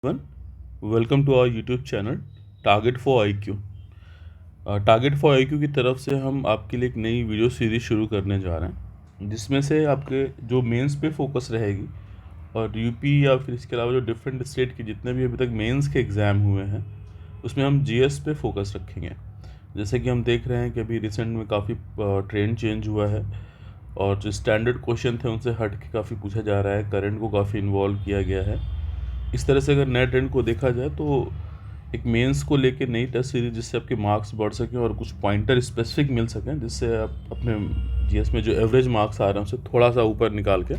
everyone, welcome to our YouTube channel target for IQ। Target for IQ की तरफ से हम आपके लिए एक नई वीडियो सीरीज शुरू करने जा रहे हैं, जिसमें से आपके जो मेंस पे फोकस रहेगी और यूपी या फिर इसके अलावा जो डिफरेंट स्टेट के जितने भी अभी तक मेंस के एग्ज़ाम हुए हैं उसमें हम जीएस पे फोकस रखेंगे। जैसे कि हम देख रहे हैं कि अभी रिसेंट में काफ़ी ट्रेंड चेंज हुआ है और जो स्टैंडर्ड क्वेश्चन थे उनसे हट के काफ़ी पूछा जा रहा है, करंट को काफ़ी इन्वॉल्व किया गया है। इस तरह से अगर नए ट्रेंड को देखा जाए तो एक मेंस को लेके नई टेस्ट सीरीज जिससे आपके मार्क्स बढ़ सकें और कुछ पॉइंटर स्पेसिफिक मिल सकें, जिससे आप अपने जीएस में जो एवरेज मार्क्स आ रहे हैं उससे थोड़ा सा ऊपर निकाल के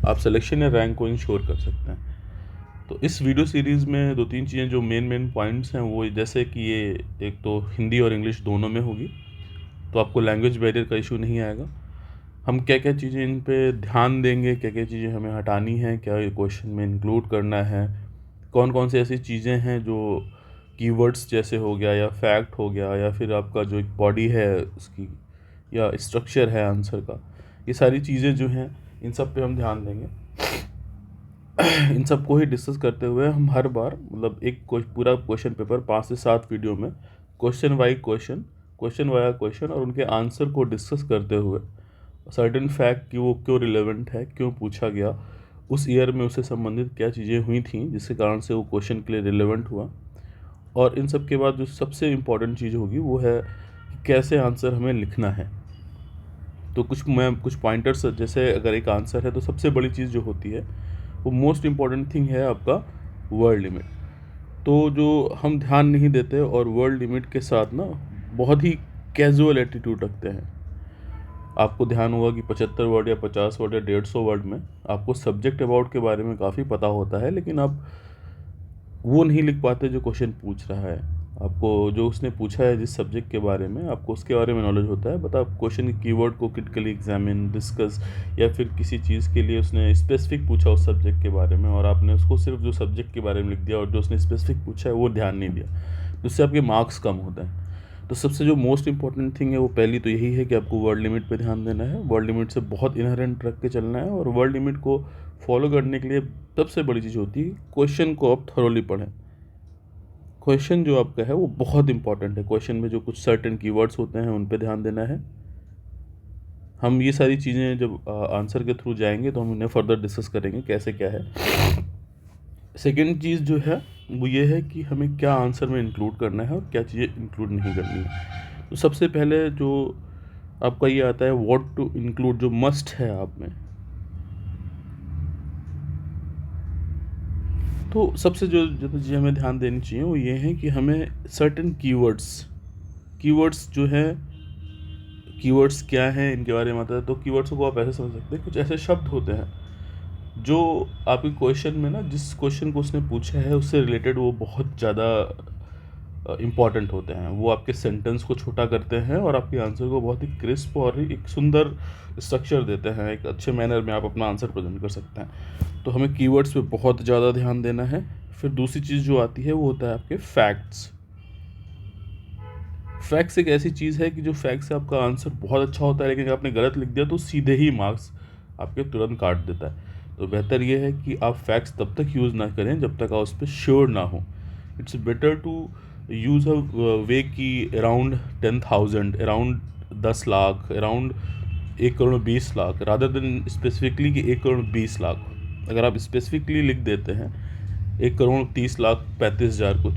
आप सिलेक्शन या रैंक को इंश्योर कर सकते हैं। तो इस वीडियो सीरीज़ में दो तीन चीज़ें जो मेन पॉइंट्स हैं वो जैसे कि ये एक तो हिंदी और इंग्लिश दोनों में होगी, तो आपको लैंग्वेज बैरियर का इशू नहीं आएगा। हम क्या क्या चीज़ें इन पे ध्यान देंगे, क्या क्या चीज़ें हमें हटानी है, क्या क्वेश्चन में इंक्लूड करना है, कौन कौन सी ऐसी चीज़ें हैं जो कीवर्ड्स जैसे हो गया या फैक्ट हो गया या फिर आपका जो एक बॉडी है उसकी या स्ट्रक्चर है आंसर का, ये सारी चीज़ें जो हैं इन सब पे हम ध्यान देंगे। इन सब को ही डिस्कस करते हुए हम हर बार मतलब एक पूरा क्वेश्चन पेपर 5 से 7 वीडियो में question Y question, question via question और उनके आंसर को डिस्कस करते हुए सर्टेन फैक्ट कि वो क्यों रिलेवेंट है, क्यों पूछा गया, उस ईयर में उससे संबंधित क्या चीज़ें हुई थी जिसके कारण से वो क्वेश्चन के लिए रिलेवेंट हुआ। और इन सब के बाद जो सबसे इम्पॉर्टेंट चीज़ होगी वो है कि कैसे आंसर हमें लिखना है। तो कुछ पॉइंटर्स, जैसे अगर एक आंसर है तो सबसे बड़ी चीज़ जो होती है वो मोस्ट इम्पॉर्टेंट थिंग है आपका वर्ड लिमिट। तो जो हम ध्यान नहीं देते और वर्ड लिमिट के साथ ना बहुत ही कैजुअल एटीट्यूड रखते हैं। आपको ध्यान होगा कि 75 वर्ड या 50 वर्ड या 150 वर्ड में आपको सब्जेक्ट अबाउट के बारे में काफ़ी पता होता है, लेकिन आप वो नहीं लिख पाते जो क्वेश्चन पूछ रहा है। आपको जो उसने पूछा है जिस सब्जेक्ट के बारे में आपको उसके बारे में नॉलेज होता है, बट आप क्वेश्चन के कीवर्ड को क्रिटिकली एग्जामिन, डिस्कस या फिर किसी चीज़ के लिए उसने स्पेसिफिक पूछा उस सब्जेक्ट के बारे में और आपने उसको सिर्फ जो सब्जेक्ट के बारे में लिख दिया और जो उसने स्पेसिफिक पूछा है वो ध्यान नहीं दिया, जिससे आपके मार्क्स कम होते हैं। तो सबसे जो मोस्ट इंपॉर्टेंट थिंग है वो पहली तो यही है कि आपको वर्ड लिमिट पे ध्यान देना है। वर्ड लिमिट से बहुत इनहेरेंट रख के चलना है और वर्ड लिमिट को फॉलो करने के लिए सबसे बड़ी चीज़ होती है क्वेश्चन को आप थरोली पढ़ें। क्वेश्चन जो आपका है वो बहुत इंपॉर्टेंट है। क्वेश्चन में जो कुछ सर्टेन कीवर्ड्स होते हैं उन पे ध्यान देना है। हम ये सारी चीज़ें जब आंसर के थ्रू जाएंगे तो हम उन्हें फर्दर डिस्कस करेंगे कैसे क्या है। सेकेंड चीज़ जो है वो ये है कि हमें क्या आंसर में इंक्लूड करना है और क्या चीज़ें इंक्लूड नहीं करनी है। तो सबसे पहले जो आपका ये आता है व्हाट टू इंक्लूड, जो मस्ट है आप में। तो सबसे जो चीज़ें हमें ध्यान देनी चाहिए वो ये है कि हमें सर्टेन कीवर्ड्स जो है, कीवर्ड्स क्या हैं इनके बारे में आता है। तो कीवर्ड्स को आप ऐसे समझ सकते हैं, कुछ ऐसे शब्द होते हैं जो आपके क्वेश्चन में ना, जिस क्वेश्चन को उसने पूछा है उससे रिलेटेड वो बहुत ज़्यादा इम्पॉर्टेंट होते हैं। वो आपके सेंटेंस को छोटा करते हैं और आपके आंसर को बहुत ही क्रिस्प और एक सुंदर स्ट्रक्चर देते हैं। एक अच्छे मैनर में आप अपना आंसर प्रेजेंट कर सकते हैं। तो हमें कीवर्ड्स पे बहुत ज़्यादा ध्यान देना है। फिर दूसरी चीज़ जो आती है वो होता है आपके फैक्ट्स। फैक्ट्स एक ऐसी चीज़ है कि जो फैक्ट से आपका आंसर बहुत अच्छा होता है, लेकिन अगर आपने गलत लिख दिया तो सीधे ही मार्क्स आपके तुरंत काट देता है। तो बेहतर ये है कि आप फैक्ट्स तब तक यूज़ ना करें जब तक आप उस पर श्योर ना हो। It's better to use a way की around 10,000, around 10 lakh, around 1 crore 20 lakh, rather than specifically कि 1 करोड़ 20 लाख। अगर आप स्पेसिफिकली लिख देते हैं 1 करोड़ 30 लाख 35 हज़ार कुछ,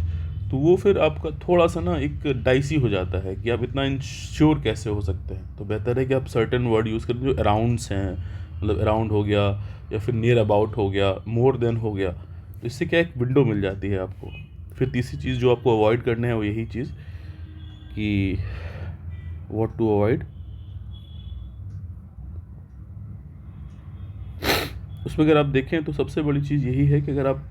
तो वो फिर आपका थोड़ा सा ना एक डाइसी हो जाता है कि आप इतना इंश्योर कैसे हो सकते हैं। तो बेहतर है कि आप सर्टेन वर्ड यूज़ करें जो अराउंड्स हैं, मतलब अराउंड हो गया या फिर नियर अबाउट हो गया, मोर देन हो गया। तो इससे क्या एक विंडो मिल जाती है आपको। फिर तीसरी चीज़ जो आपको अवॉइड करना है वो यही चीज़ कि व्हाट टू अवॉइड, उसमें अगर आप देखें तो सबसे बड़ी चीज़ यही है कि अगर आप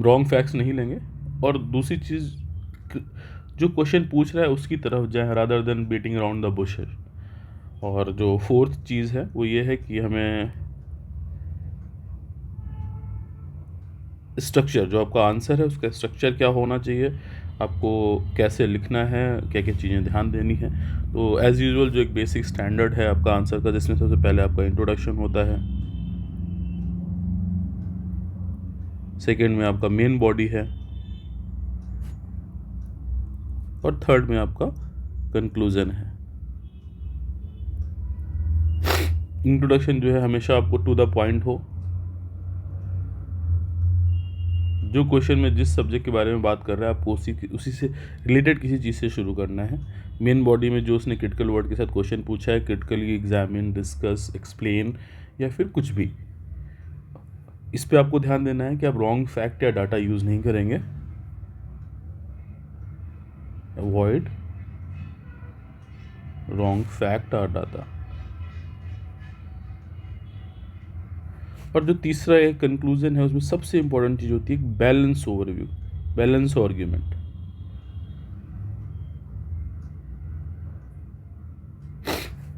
रॉन्ग फैक्ट्स नहीं लेंगे और दूसरी चीज़ जो क्वेश्चन पूछ रहा है उसकी तरफ जाए rather than beating around the bushes. और जो फोर्थ चीज़ है वो ये है कि हमें स्ट्रक्चर, जो आपका आंसर है उसका स्ट्रक्चर क्या होना चाहिए, आपको कैसे लिखना है, क्या क्या चीज़ें ध्यान देनी है। तो एज़ यूजुअल जो एक बेसिक स्टैंडर्ड है आपका आंसर का, जिसमें सबसे पहले आपका इंट्रोडक्शन होता है, सेकेंड में आपका मेन बॉडी है, और थर्ड में आपका कंक्लूजन है। इंट्रोडक्शन जो है हमेशा आपको टू द पॉइंट हो। जो क्वेश्चन में जिस सब्जेक्ट के बारे में बात कर रहा है आपको उसी से रिलेटेड किसी चीज़ से शुरू करना है। मेन बॉडी में जो उसने क्रिटिकल वर्ड के साथ क्वेश्चन पूछा है, क्रिटिकली एग्जामिन, डिस्कस, एक्सप्लेन या फिर कुछ भी, इस पे आपको ध्यान देना है कि आप रॉन्ग फैक्ट या डाटा यूज़ नहीं करेंगे। अवॉइड रॉन्ग फैक्ट और डाटा। और जो तीसरा एक कंक्लूजन है उसमें सबसे इंपॉर्टेंट चीज़ होती है बैलेंस ओवरव्यू, बैलेंस आर्ग्यूमेंट।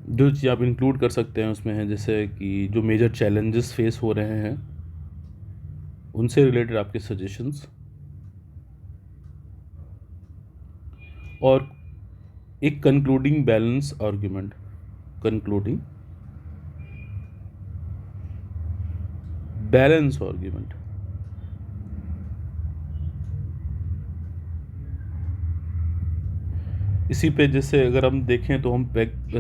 जो चीज़ आप इंक्लूड कर सकते हैं उसमें है जैसे कि जो मेजर चैलेंजेस फेस हो रहे हैं उनसे रिलेटेड आपके सजेशंस, और एक concluding balance argument, concluding balance argument. इसी पे जैसे अगर हम देखें तो हम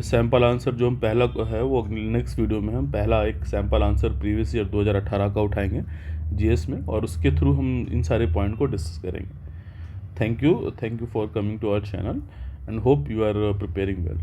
सैम्पल आंसर जो हम पहला है वो नेक्स्ट वीडियो में हम पहला एक सैम्पल आंसर प्रीवियस ईयर 2018 का उठाएंगे जीएस में, और उसके थ्रू हम इन सारे पॉइंट को डिस्कस करेंगे। Thank you for coming to our channel and hope you are preparing well.